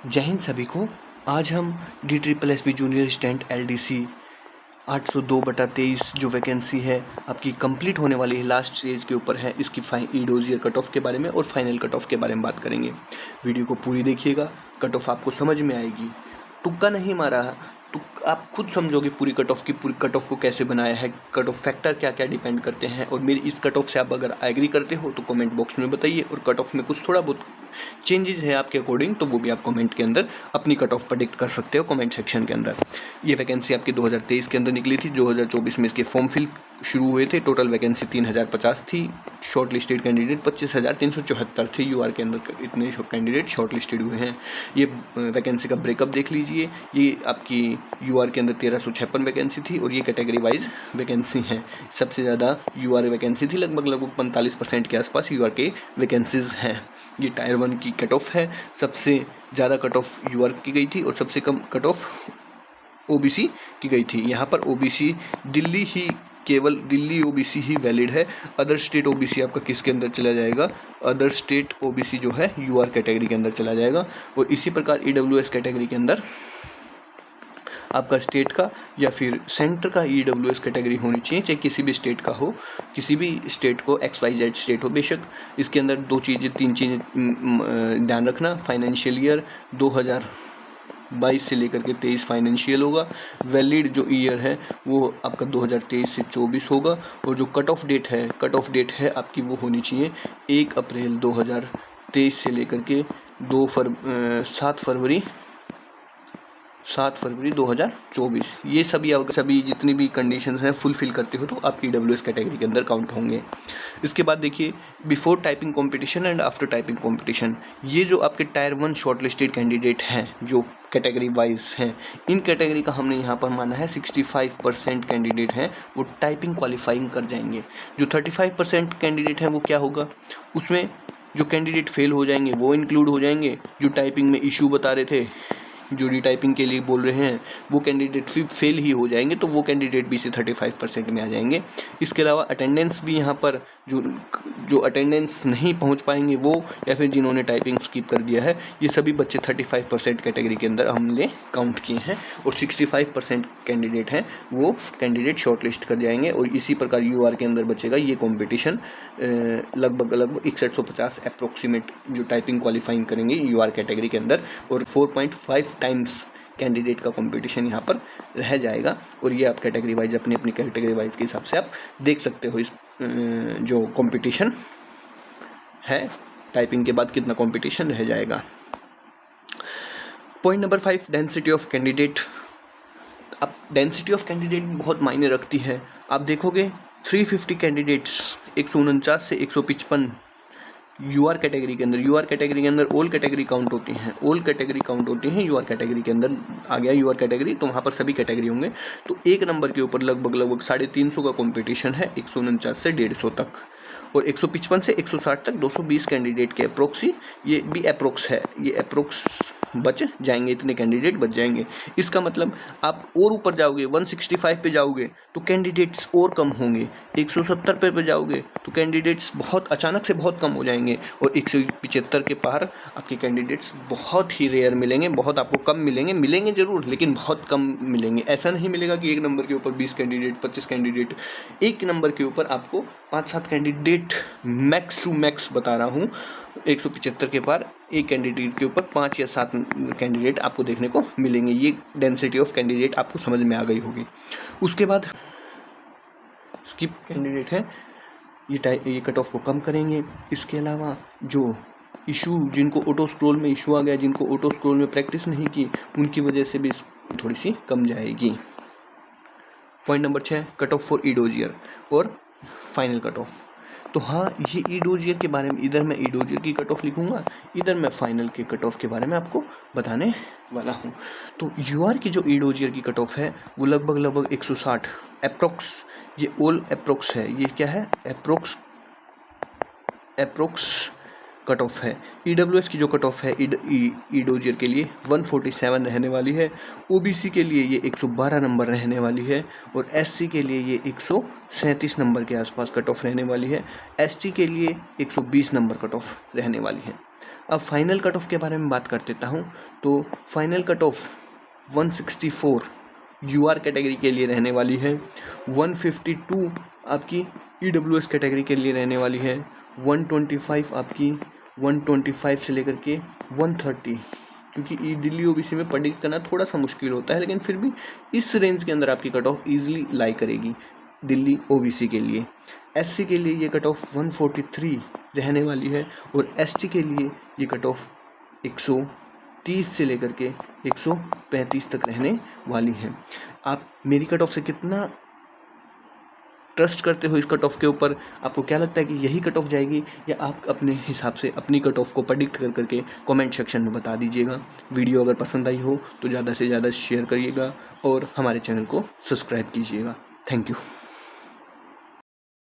जय हिंद सभी को। आज हम DSSB जूनियर असिस्टेंट LDC 802/23 जो वैकेंसी है आपकी कंप्लीट होने वाली है, लास्ट स्टेज के ऊपर है, इसकी ईडोजियर कट ऑफ के बारे में और फाइनल कट ऑफ के बारे में बात करेंगे। वीडियो को पूरी देखिएगा, कट ऑफ आपको समझ में आएगी। तुक्का नहीं मारा तो आप खुद समझोगे पूरी कट ऑफ को कैसे बनाया है, कट ऑफ फैक्टर क्या क्या डिपेंड करते हैं। और मेरी इस कट ऑफ से आप अगर एग्री करते हो तो कमेंट बॉक्स में बताइए, और कट ऑफ में कुछ थोड़ा बहुत चेंजेस है आपके अकॉर्डिंग तो वो भी आप कमेंट के अंदर अपनी कट ऑफ प्रेडिक्ट कर सकते हो कमेंट सेक्शन के अंदर। ये वैकेंसी आपकी 2023 के अंदर निकली थी। 2024 में इसके फॉर्म फिल शुरू हुए थे। टोटल वैकेंसी 3050 थी। शॉर्ट लिस्टेड कैंडिडेट 25,374 थे। यूआर के अंदर इतने कैंडिडेट शॉर्ट लिस्टेड हुए हैं। ये वैकेंसी का ब्रेकअप देख लीजिए। ये आपकी यूआर के अंदर 1356 वैकेंसी थी और ये कैटेगरी वाइज वैकेंसी है। सबसे ज़्यादा यूआर वैकेंसी थी, लगभग 45% के आसपास यूआर के वैकेंसीज हैं। ये टायर 1 की कट ऑफ है। सबसे ज़्यादा कट ऑफ यूआर की गई थी और सबसे कम कट ऑफ ओबीसी की गई थी। यहाँ पर ओबीसी केवल दिल्ली ओबीसी ही वैलिड है। अदर स्टेट ओबीसी आपका किसके अंदर चला जाएगा? अदर स्टेट ओबीसी जो है यूआर कैटेगरी के अंदर चला जाएगा। और इसी प्रकार ईडब्ल्यूएस कैटेगरी के अंदर आपका स्टेट का या फिर सेंटर का ईडब्ल्यूएस कैटेगरी होनी चाहिए, चाहे किसी भी स्टेट का हो, किसी भी स्टेट को XYZ स्टेट हो बेशक। इसके अंदर तीन चीज़ें ध्यान रखना। फाइनेंशियल ईयर 2022 से लेकर के 23 फाइनेंशियल होगा। वैलिड जो ईयर है वो आपका 2023 से 24 होगा। और जो कट ऑफ डेट है आपकी वो होनी चाहिए 1 अप्रैल 2023 से लेकर के 7 फरवरी 2024। ये सभी जितनी भी कंडीशंस हैं फुलफिल करते हो तो आप ईडब्ल्यूएस कैटेगरी के अंदर काउंट होंगे। इसके बाद देखिए before typing competition and after typing competition. ये जो आपके टायर 1 शॉर्ट लिस्टेड कैंडिडेट हैं जो कैटेगरी वाइज हैं, इन कैटेगरी का हमने यहाँ पर माना है 65% कैंडिडेट हैं वो टाइपिंग क्वालिफाइंग कर जाएंगे। जो 35% कैंडिडेट हैं वो क्या होगा, उसमें जो कैंडिडेट फेल हो जाएंगे वो इंक्लूड हो जाएंगे। जो टाइपिंग में इशू बता रहे थे, जो रीटाइपिंग के लिए बोल रहे हैं, वो कैंडिडेट फेल ही हो जाएंगे, तो वो कैंडिडेट भी से 35% में आ जाएंगे। इसके अलावा अटेंडेंस भी यहाँ पर जो अटेंडेंस नहीं पहुँच पाएंगे वो, या फिर जिन्होंने टाइपिंग स्किप कर दिया है, ये सभी बच्चे 35% कैटेगरी के अंदर हमने काउंट किए हैं। और 65% कैंडिडेट हैं वो कैंडिडेट शॉर्टलिस्ट कर जाएंगे। और इसी प्रकार यूआर के अंदर बचेगा ये कॉम्पिटिशन। लगभग 6150 अप्रोक्सीमेट जो टाइपिंग क्वालिफाइंग करेंगे यूआर कैटेगरी के अंदर, और 4.5 टाइम्स कैंडिडेट का कंपटीशन यहाँ पर रह जाएगा। और ये आप कैटेगरी वाइज अपनी कैटेगरी वाइज के हिसाब से आप देख सकते हो इस जो कंपटीशन है, टाइपिंग के बाद कितना कंपटीशन रह जाएगा। Point number 5, density of candidate. अब डेंसिटी ऑफ कैंडिडेट बहुत मायने रखती है। आप देखोगे 350 कैंडिडेट्स 149 से 155 यूआर कैटेगरी के अंदर ऑल कैटेगरी काउंट होती हैं। यूआर कैटेगरी के अंदर आ गया यूआर कैटेगरी, तो वहाँ पर सभी कैटेगरी होंगे। तो एक नंबर के ऊपर लगभग 350 का कंपटीशन है 149 से 150 तक, और 155 से 160 तक 220 कैंडिडेट के अप्रोक्सी। ये भी अप्रोक्स है, ये अप्रोक्स बच जाएंगे, इतने कैंडिडेट बच जाएंगे। इसका मतलब आप और ऊपर जाओगे 165 पे जाओगे तो कैंडिडेट्स और कम होंगे। 170 पे जाओगे तो कैंडिडेट्स बहुत अचानक से बहुत कम हो जाएंगे। और 175 के पार आपके कैंडिडेट्स बहुत ही रेयर मिलेंगे, बहुत आपको कम मिलेंगे जरूर, लेकिन बहुत कम मिलेंगे। ऐसा नहीं मिलेगा कि एक नंबर के ऊपर 20 कैंडिडेट 25 कैंडिडेट, एक नंबर के ऊपर आपको 5-7 कैंडिडेट मैक्स टू मैक्स बता रहा हूँ। 175 के पार एक कैंडिडेट के ऊपर 5 या 7 कैंडिडेट आपको देखने को मिलेंगे। ये डेंसिटी ऑफ कैंडिडेट आपको समझ में आ गई होगी। उसके बाद स्किप कैंडिडेट है, ये कट ऑफ को कम करेंगे। इसके अलावा जो इशू, जिनको ऑटो स्क्रोल में इशू आ गया, जिनको ऑटो स्क्रोल में प्रैक्टिस नहीं की, उनकी वजह से भी थोड़ी सी कम जाएगी। Point number 6, cut off for ईडोजियर और फाइनल कट ऑफ। तो हाँ, ये ईडोजियर के बारे में, इधर मैं ईडोजियर की कट ऑफ लिखूंगा, इधर मैं फाइनल के कट ऑफ के बारे में आपको बताने वाला हूँ। तो यूआर की जो ईडोजियर की कट ऑफ है वो लगभग 160 अप्रोक्स, ये ऑल अप्रोक्स है। ये क्या है? अप्रोक्स कट ऑफ है। ईडब्ल्यूएस की जो कट ऑफ है ईडोजियर के लिए 147 रहने वाली है। ओबीसी के लिए ये 112 नंबर रहने वाली है, और एससी के लिए ये 137 नंबर के आसपास कट ऑफ रहने वाली है। एसटी के लिए 120 नंबर कट ऑफ रहने वाली है। अब फाइनल कट ऑफ के बारे में बात कर देता हूँ। तो final cut off 164 UR category के लिए रहने वाली है, 152 आपकी ईडब्ल्यूएस कैटेगरी के लिए रहने वाली है, 125 आपकी 125 से लेकर के 130, क्योंकि दिल्ली ओबीसी में प्रेडिक्ट करना थोड़ा सा मुश्किल होता है, लेकिन फिर भी इस रेंज के अंदर आपकी कट ऑफ ईजिली लाई करेगी दिल्ली ओबीसी के लिए। एससी के लिए ये कट ऑफ 143 रहने वाली है और एसटी के लिए ये कट ऑफ 130 से लेकर के 135 तक रहने वाली है। आप मेरी कट ऑफ से कितना ट्रस्ट करते हो इस कट ऑफ के ऊपर? आपको क्या लगता है कि यही कट ऑफ जाएगी, या आप अपने हिसाब से अपनी कट ऑफ को प्रेडिक्ट कर करके कमेंट सेक्शन में बता दीजिएगा। वीडियो अगर पसंद आई हो तो ज़्यादा से ज़्यादा शेयर करिएगा और हमारे चैनल को सब्सक्राइब कीजिएगा। Thank you.